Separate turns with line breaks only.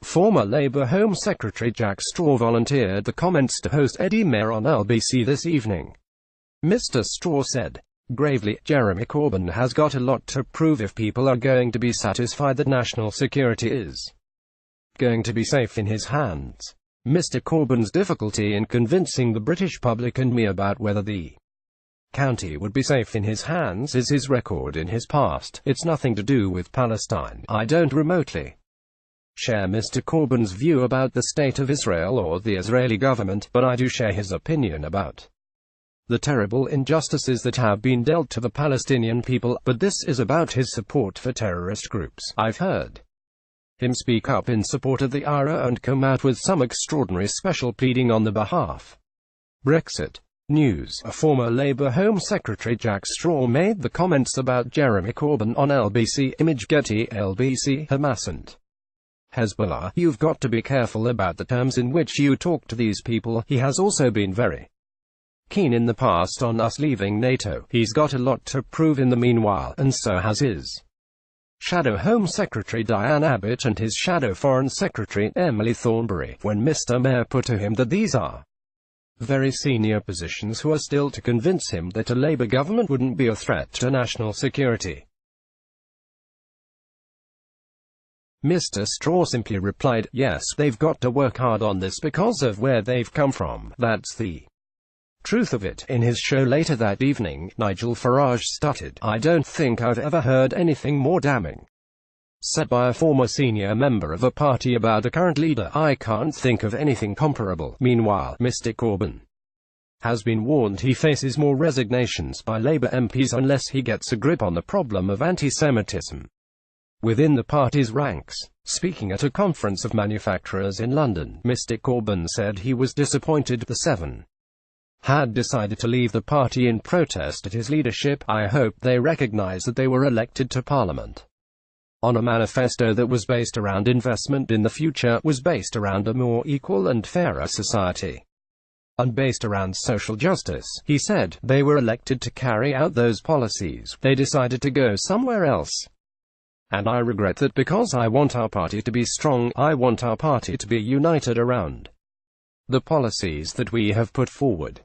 Former Labour Home Secretary Jack Straw volunteered the comments to host Eddie Mair on LBC this evening. Mr Straw said, gravely, Jeremy Corbyn has got a lot to prove if people are going to be satisfied that national security is going to be safe in his hands. Mr Corbyn's difficulty in convincing the British public and me about whether the county would be safe in his hands is his record in his past. It's nothing to do with Palestine. I don't remotely share Mr Corbyn's view about the state of Israel or the Israeli government, but I do share his opinion about the terrible injustices that have been dealt to the Palestinian people, but this is about his support for terrorist groups. I've heard him speak up in support of the IRA and come out with some extraordinary special pleading on the behalf Brexit. News. A former Labour Home Secretary Jack Straw made the comments about Jeremy Corbyn on LBC. Image Getty. LBC. Hamas and Hezbollah. You've got to be careful about the terms in which you talk to these people. He has also been very keen in the past on us leaving NATO. He's got a lot to prove in the meanwhile, and so has his Shadow Home Secretary Diane Abbott and his Shadow Foreign Secretary Emily Thornberry, when Mr Mair put to him that these are very senior positions who are still to convince him that a Labour government wouldn't be a threat to national security. Mr Straw simply replied, yes, they've got to work hard on this because of where they've come from. That's the truth of it. In his show later that evening, Nigel Farage stuttered, I don't think I've ever heard anything more damning said by a former senior member of a party about the current leader. I can't think of anything comparable. Meanwhile, Mr Corbyn has been warned he faces more resignations by Labour MPs unless he gets a grip on the problem of anti-Semitism within the party's ranks. Speaking at a conference of manufacturers in London, Mr Corbyn said he was disappointed the Seven had decided to leave the party in protest at his leadership. I hope they recognise that they were elected to Parliament on a manifesto that was based around investment in the future, was based around a more equal and fairer society, and based around social justice. He said, they were elected to carry out those policies. They decided to go somewhere else. And I regret that because I want our party to be strong, I want our party to be united around the policies that we have put forward.